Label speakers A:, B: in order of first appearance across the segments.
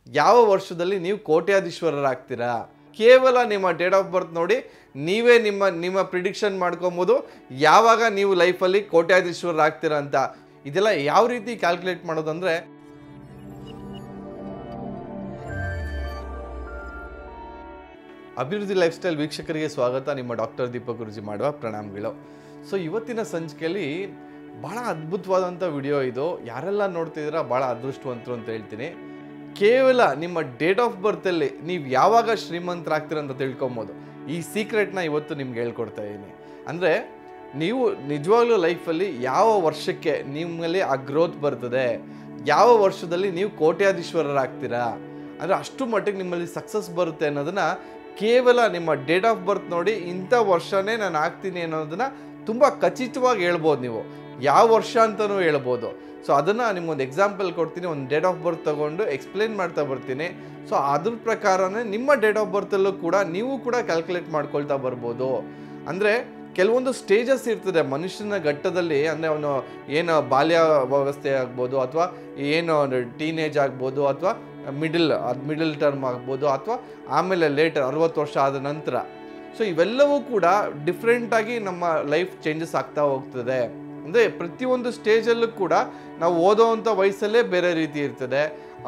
A: ಯಾವ ವರ್ಷದಲ್ಲಿ ನೀವು ಕೋಟ್ಯಾಧೀಶ್ವರರಾಗ್ತೀರಾ? ಕೇವಲ ನಿಮ್ಮ ಡೇಟ್ ಆಫ್ ಬರ್ತ್ ನೋಡಿ ನೀವೇ ನಿಮ್ಮ ಪ್ರಿಡಿಕ್ಷನ್ ಮಾಡ್ಕೊಬೋದು ಯಾವಾಗ ನೀವು ಲೈಫಲ್ಲಿ ಕೋಟ್ಯಾಧೀಶ್ವರರಾಗ್ತೀರಾ ಅಂತ. ಇದೆಲ್ಲ ಯಾವ ರೀತಿ ಕ್ಯಾಲ್ಕುಲೇಟ್ ಮಾಡೋದಂದರೆ, ಅಭಿವೃದ್ಧಿ ಲೈಫ್ ಸ್ಟೈಲ್ ವೀಕ್ಷಕರಿಗೆ ಸ್ವಾಗತ. ನಿಮ್ಮ ಡಾಕ್ಟರ್ ದೀಪಕ್ ಗುರುಜಿ ಮಾಡುವ ಪ್ರಣಾಮಗಳು. ಸೊ ಇವತ್ತಿನ ಸಂಚಿಕೆಯಲ್ಲಿ ಭಾಳ ಅದ್ಭುತವಾದಂಥ ವಿಡಿಯೋ ಇದು. ಯಾರೆಲ್ಲ ನೋಡ್ತಿದ್ದೀರಾ ಭಾಳ ಅದೃಷ್ಟವಂತರು ಅಂತ ಹೇಳ್ತೀನಿ. ಕೇವಲ ನಿಮ್ಮ ಡೇಟ್ ಆಫ್ ಬರ್ತಲ್ಲಿ ನೀವು ಯಾವಾಗ ಶ್ರೀಮಂತರಾಗ್ತೀರ ಅಂತ ತಿಳ್ಕೊಬೋದು. ಈ ಸೀಕ್ರೆಟ್ನ ಇವತ್ತು ನಿಮ್ಗೆ ಹೇಳ್ಕೊಡ್ತಾ ಇದ್ದೀನಿ. ಅಂದರೆ ನೀವು ನಿಜವಾಗ್ಲೂ ಲೈಫಲ್ಲಿ ಯಾವ ವರ್ಷಕ್ಕೆ ನಿಮ್ಮಲ್ಲಿ ಆ ಗ್ರೋತ್ ಬರ್ತದೆ, ಯಾವ ವರ್ಷದಲ್ಲಿ ನೀವು ಕೋಟ್ಯಾಧೀಶ್ವರರಾಗ್ತೀರಾ, ಅಂದರೆ ಅಷ್ಟು ಮಟ್ಟಿಗೆ ನಿಮ್ಮಲ್ಲಿ ಸಕ್ಸಸ್ ಬರುತ್ತೆ ಅನ್ನೋದನ್ನು ಕೇವಲ ನಿಮ್ಮ ಡೇಟ್ ಆಫ್ ಬರ್ತ್ ನೋಡಿ ಇಂಥ ವರ್ಷನೇ ನಾನು ಆಗ್ತೀನಿ ಅನ್ನೋದನ್ನು ತುಂಬ ಖಚಿತವಾಗಿ ಹೇಳ್ಬೋದು. ನೀವು ಯಾವ ವರ್ಷ ಅಂತಲೂ ಹೇಳ್ಬೋದು. ಸೊ ಅದನ್ನು ನಿಮ್ಗೊಂದು ಎಕ್ಸಾಂಪಲ್ ಕೊಡ್ತೀನಿ. ಒಂದು ಡೇಟ್ ಆಫ್ ಬರ್ತ್ ತೊಗೊಂಡು ಎಕ್ಸ್ಪ್ಲೇನ್ ಮಾಡ್ತಾ ಬರ್ತೀನಿ. ಸೊ ಅದ್ರ ಪ್ರಕಾರನೇ ನಿಮ್ಮ ಡೇಟ್ ಆಫ್ ಬರ್ತಲ್ಲೂ ಕೂಡ ನೀವು ಕೂಡ ಕ್ಯಾಲ್ಕುಲೇಟ್ ಮಾಡ್ಕೊಳ್ತಾ ಬರ್ಬೋದು. ಅಂದರೆ ಕೆಲವೊಂದು ಸ್ಟೇಜಸ್ ಇರ್ತದೆ ಮನುಷ್ಯನ ಘಟ್ಟದಲ್ಲಿ. ಅಂದರೆ ಅವನು ಏನು ಬಾಲ್ಯಾವಸ್ಥೆ ಆಗ್ಬೋದು, ಅಥವಾ ಏನು ಟೀನೇಜ್ ಆಗ್ಬೋದು, ಅಥವಾ ಮಿಡಲ್ ಟರ್ಮ್ ಆಗ್ಬೋದು, ಅಥವಾ ಆಮೇಲೆ ಲೇಟರ್ 60 ವರ್ಷ ಆದ ನಂತರ. ಸೊ ಇವೆಲ್ಲವೂ ಕೂಡ ಡಿಫ್ರೆಂಟಾಗಿ ನಮ್ಮ ಲೈಫ್ ಚೇಂಜಸ್ ಆಗ್ತಾ ಹೋಗ್ತದೆ. ಅಂದರೆ ಪ್ರತಿಯೊಂದು ಸ್ಟೇಜಲ್ಲೂ ಕೂಡ ನಾವು ಓದೋವಂಥ ವಯಸ್ಸಲ್ಲೇ ಬೇರೆ ರೀತಿ ಇರ್ತದೆ,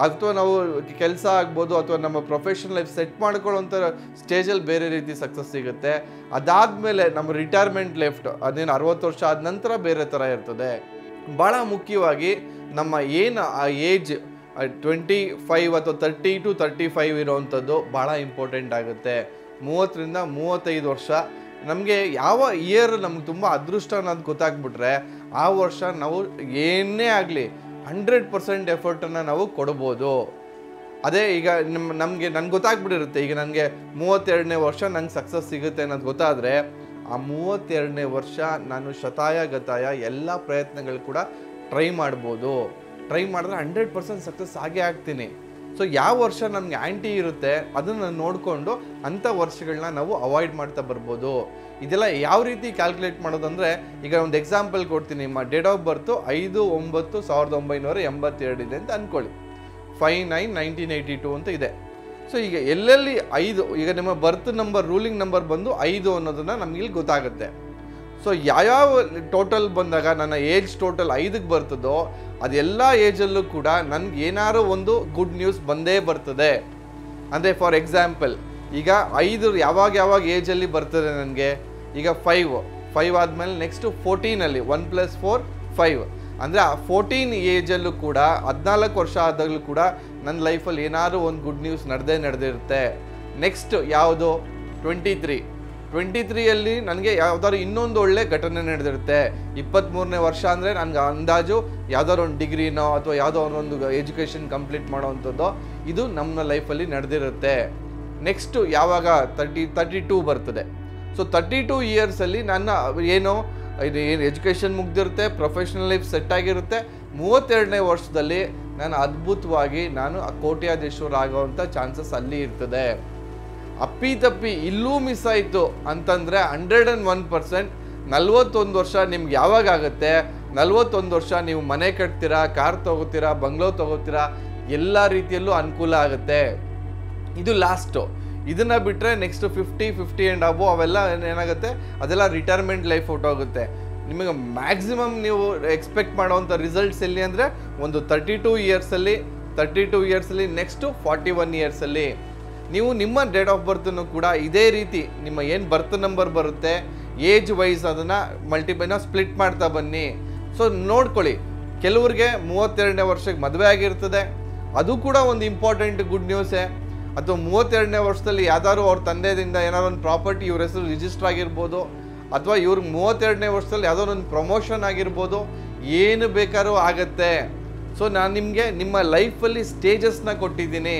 A: ಅಥವಾ ನಾವು ಕೆಲಸ ಆಗ್ಬೋದು, ಅಥವಾ ನಮ್ಮ ಪ್ರೊಫೆಷನಲ್ ಲೈಫ್ ಸೆಟ್ ಮಾಡ್ಕೊಳ್ಳೋಂಥ ಸ್ಟೇಜಲ್ಲಿ ಬೇರೆ ರೀತಿ ಸಕ್ಸಸ್ ಸಿಗುತ್ತೆ. ಅದಾದಮೇಲೆ ನಮ್ಮ ರಿಟೈರ್ಮೆಂಟ್ ಲೈಫ್ ಅದೇನು 60 ವರ್ಷ ಆದ ನಂತರ ಬೇರೆ ಥರ ಇರ್ತದೆ. ಭಾಳ ಮುಖ್ಯವಾಗಿ ನಮ್ಮ ಏನು ಆ ಏಜ್ 25 ಅಥವಾ 30 to 35 ಇರೋವಂಥದ್ದು ಭಾಳ ಇಂಪಾರ್ಟೆಂಟ್ ಆಗುತ್ತೆ. 30 ರಿಂದ 35 ವರ್ಷ ನಮಗೆ ಯಾವ ಇಯರ್ ನಮ್ಗೆ ತುಂಬ ಅದೃಷ್ಟ ಅನ್ನೋದು ಗೊತ್ತಾಗ್ಬಿಟ್ರೆ ಆ ವರ್ಷ ನಾವು ಏನೇ ಆಗಲಿ 100% ಎಫರ್ಟನ್ನು ನಾವು ಕೊಡ್ಬೋದು. ಅದೇ ಈಗ ನನಗೆ ಗೊತ್ತಾಗ್ಬಿಟ್ಟಿರುತ್ತೆ, ಈಗ ನನಗೆ 32ನೇ ವರ್ಷ ನಂಗೆ ಸಕ್ಸಸ್ ಸಿಗುತ್ತೆ ಅನ್ನೋದು ಗೊತ್ತಾದರೆ ಆ 32ನೇ ವರ್ಷ ನಾನು ಶತಾಯ ಎಲ್ಲ ಪ್ರಯತ್ನಗಳು ಕೂಡ ಟ್ರೈ ಮಾಡ್ಬೋದು. ಟ್ರೈ ಮಾಡಿದ್ರೆ 100% ಸಕ್ಸಸ್ ಆಗೇ ಆಗ್ತೀನಿ. ಸೊ ಯಾವ ವರ್ಷ ನಮಗೆ ಆ್ಯಂಟಿ ಇರುತ್ತೆ ಅದನ್ನು ನೋಡಿಕೊಂಡು ಅಂಥ ವರ್ಷಗಳನ್ನ ನಾವು ಅವಾಯ್ಡ್ ಮಾಡ್ತಾ ಬರ್ಬೋದು. ಇದೆಲ್ಲ ಯಾವ ರೀತಿ ಕ್ಯಾಲ್ಕುಲೇಟ್ ಮಾಡೋದಂದರೆ, ಈಗ ಒಂದು ಎಕ್ಸಾಂಪಲ್ ಕೊಡ್ತೀನಿ. ನಿಮ್ಮ ಡೇಟ್ ಆಫ್ ಬರ್ತು 5/9/1982 ಇದೆ ಅಂತ ಅಂದ್ಕೊಳ್ಳಿ. 5/9/1982 ಅಂತ ಇದೆ. ಸೊ ಈಗ ಎಲ್ಲೆಲ್ಲಿ 5, ಈಗ ನಿಮ್ಮ ಬರ್ತ್ ನಂಬರ್ ರೂಲಿಂಗ್ ನಂಬರ್ ಬಂದು 5 ಅನ್ನೋದನ್ನು ನಮಗಿಲ್ಲಿ ಗೊತ್ತಾಗುತ್ತೆ. ಸೊ ಯಾವ ಟೋಟಲ್ ಬಂದಾಗ ನನ್ನ ಏಜ್ ಟೋಟಲ್ 5ಕ್ಕೆ ಬರ್ತದೋ ಅದೆಲ್ಲ ಏಜಲ್ಲೂ ಕೂಡ ನನಗೆ ಏನಾರು ಒಂದು ಗುಡ್ ನ್ಯೂಸ್ ಬಂದೇ ಬರ್ತದೆ. ಅಂದರೆ ಫಾರ್ ಎಕ್ಸಾಂಪಲ್ ಈಗ 5 ಯಾವಾಗ ಏಜಲ್ಲಿ ಬರ್ತದೆ ನನಗೆ, ಈಗ 5 ಆದಮೇಲೆ ನೆಕ್ಸ್ಟ್ 14ಅಲ್ಲಿ 1 + 4 5. ಅಂದರೆ ಆ 14 ಏಜಲ್ಲೂ ಕೂಡ 14 ವರ್ಷ ಆದಾಗಲೂ ಕೂಡ ನನ್ನ ಲೈಫಲ್ಲಿ ಏನಾದ್ರು ಒಂದು ಗುಡ್ ನ್ಯೂಸ್ ನಡೆದಿರುತ್ತೆ. ನೆಕ್ಸ್ಟ್ ಯಾವುದು 23ಅಲ್ಲಿ ನನಗೆ ಯಾವ್ದಾದ್ರು ಇನ್ನೊಂದು ಒಳ್ಳೆ ಘಟನೆ ನಡೆದಿರುತ್ತೆ. 23ನೇ ವರ್ಷ ಅಂದರೆ ನನಗೆ ಅಂದಾಜು ಯಾವ್ದಾದ್ರು ಒಂದು ಡಿಗ್ರಿನೋ ಅಥವಾ ಯಾವುದೋ ಒಂದು ಎಜುಕೇಷನ್ ಕಂಪ್ಲೀಟ್ ಮಾಡೋವಂಥದ್ದು ಇದು ನಮ್ಮ ಲೈಫಲ್ಲಿ ನಡೆದಿರುತ್ತೆ. ನೆಕ್ಸ್ಟು ಯಾವಾಗ 32 ಬರ್ತದೆ. ಸೊ 32 ಇಯರ್ಸಲ್ಲಿ ನನ್ನ ಏನು ಎಜುಕೇಷನ್ ಮುಗ್ದಿರುತ್ತೆ, ಪ್ರೊಫೆಷನಲ್ ಲೈಫ್ ಸೆಟ್ ಆಗಿರುತ್ತೆ. 32ನೇ ವರ್ಷದಲ್ಲಿ ನಾನು ಅದ್ಭುತವಾಗಿ ಕೋಟ್ಯಾಧೀಶ್ವರ ಆಗೋವಂಥ ಚಾನ್ಸಸ್ ಅಲ್ಲಿ ಇರ್ತದೆ. ಅಪ್ಪಿತಪ್ಪಿ ಇಲ್ಲೂ ಮಿಸ್ ಆಯಿತು ಅಂತಂದರೆ 101% 41 ವರ್ಷ ನಿಮ್ಗೆ ಯಾವಾಗ ಆಗುತ್ತೆ, 41 ವರ್ಷ ನೀವು ಮನೆ ಕಟ್ತೀರಾ, ಕಾರ್ ತೊಗೋತೀರಾ, ಬಂಗ್ಲೋ ತೊಗೋತೀರಾ, ಎಲ್ಲ ರೀತಿಯಲ್ಲೂ ಅನುಕೂಲ ಆಗುತ್ತೆ. ಇದು ಲಾಸ್ಟು. ಇದನ್ನು ಬಿಟ್ಟರೆ ನೆಕ್ಸ್ಟ್ 50 ಆ್ಯಂಡ್ ಅಬೋ ಅವೆಲ್ಲ ಏನಾಗುತ್ತೆ, ಅದೆಲ್ಲ ರಿಟೈರ್ಮೆಂಟ್ ಲೈಫ್ ಹೊಟ್ಟೋಗುತ್ತೆ. ನಿಮಗೆ ಮ್ಯಾಕ್ಸಿಮಮ್ ನೀವು ಎಕ್ಸ್ಪೆಕ್ಟ್ ಮಾಡೋವಂಥ ರಿಸಲ್ಟ್ಸ್ ಎಲ್ಲಿ ಅಂದರೆ ಒಂದು 32 ಇಯರ್ಸಲ್ಲಿ ನೆಕ್ಸ್ಟು 41 ಇಯರ್ಸಲ್ಲಿ. ನೀವು ನಿಮ್ಮ ಡೇಟ್ ಆಫ್ ಬರ್ತನ್ನು ಕೂಡ ಇದೇ ರೀತಿ ನಿಮ್ಮ ಏನು ಬರ್ತ್ ನಂಬರ್ ಬರುತ್ತೆ ಏಜ್ ವೈಸ್ ಅದನ್ನು ಸ್ಪ್ಲಿಟ್ ಮಾಡ್ತಾ ಬನ್ನಿ. ಸೊ ನೋಡ್ಕೊಳ್ಳಿ, ಕೆಲವ್ರಿಗೆ 32ನೇ ವರ್ಷಕ್ಕೆ ಮದುವೆ ಆಗಿರ್ತದೆ, ಅದು ಕೂಡ ಒಂದು ಇಂಪಾರ್ಟೆಂಟ್ ಗುಡ್ ನ್ಯೂಸೇ. ಅಥವಾ 32ನೇ ವರ್ಷದಲ್ಲಿ ಯಾವ್ದಾದ್ರು ಅವ್ರ ತಂದೆಯಿಂದ ಏನಾದ್ರು ಒಂದು ಪ್ರಾಪರ್ಟಿ ಇವ್ರ ಹೆಸರು ರಿಜಿಸ್ಟರ್ ಆಗಿರ್ಬೋದು, ಅಥವಾ ಇವ್ರಿಗೆ 32ನೇ ವರ್ಷದಲ್ಲಿ ಯಾವುದೋ ಒಂದು ಪ್ರಮೋಷನ್ ಆಗಿರ್ಬೋದು, ಏನು ಬೇಕಾದ್ರೂ ಆಗತ್ತೆ. ಸೊ ನಾನು ನಿಮಗೆ ನಿಮ್ಮ ಲೈಫಲ್ಲಿ ಸ್ಟೇಜಸ್ನ ಕೊಟ್ಟಿದ್ದೀನಿ.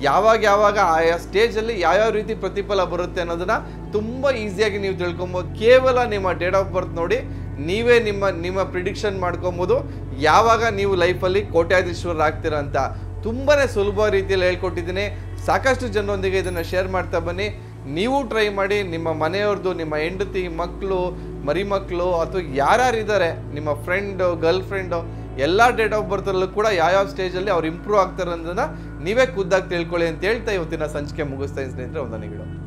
A: ಯಾವಾಗ ಆಯಾ ಸ್ಟೇಜಲ್ಲಿ ಯಾವ್ಯಾವ ರೀತಿ ಪ್ರತಿಫಲ ಬರುತ್ತೆ ಅನ್ನೋದನ್ನು ತುಂಬ ಈಸಿಯಾಗಿ ನೀವು ತಿಳ್ಕೊಬೋದು. ಕೇವಲ ನಿಮ್ಮ ಡೇಟ್ ಆಫ್ ಬರ್ತ್ ನೋಡಿ ನೀವೇ ನಿಮ್ಮ ಪ್ರಿಡಿಕ್ಷನ್ ಮಾಡ್ಕೊಬೋದು ಯಾವಾಗ ನೀವು ಲೈಫಲ್ಲಿ ಕೋಟ್ಯಾಧೀಶ್ವರರಾಗ್ತೀರ ಅಂತ. ತುಂಬಾ ಸುಲಭ ರೀತಿಯಲ್ಲಿ ಹೇಳ್ಕೊಟ್ಟಿದ್ದೀನಿ. ಸಾಕಷ್ಟು ಜನರೊಂದಿಗೆ ಇದನ್ನು ಶೇರ್ ಮಾಡ್ತಾ ಬನ್ನಿ. ನೀವು ಟ್ರೈ ಮಾಡಿ. ನಿಮ್ಮ ಮನೆಯವ್ರದ್ದು, ನಿಮ್ಮ ಹೆಂಡತಿ, ಮಕ್ಕಳು, ಮರಿಮಕ್ಕಳು, ಅಥವಾ ಯಾರ್ಯಾರಿದ್ದಾರೆ ನಿಮ್ಮ ಫ್ರೆಂಡು, ಗರ್ಲ್ ಫ್ರೆಂಡು, ಎಲ್ಲ ಡೇಟ್ ಆಫ್ ಬರ್ತಲ್ಲೂ ಕೂಡ ಯಾವ ಸ್ಟೇಜಲ್ಲಿ ಅವ್ರು ಇಂಪ್ರೂವ್ ಆಗ್ತಾರೆ ಅನ್ನೋದನ್ನು ನೀವೇ ಖುದ್ದಾಗಿ ತಿಳ್ಕೊಳ್ಳಿ ಅಂತ ಹೇಳ್ತಾ ಇವತ್ತಿನ ಸಂಚಿಕೆ ಮುಗಿಸ್ತಾ ಇದ್ದೀನಿ ಸ್ನೇಹಿತರೆ. ವಂದನೆಗಳು.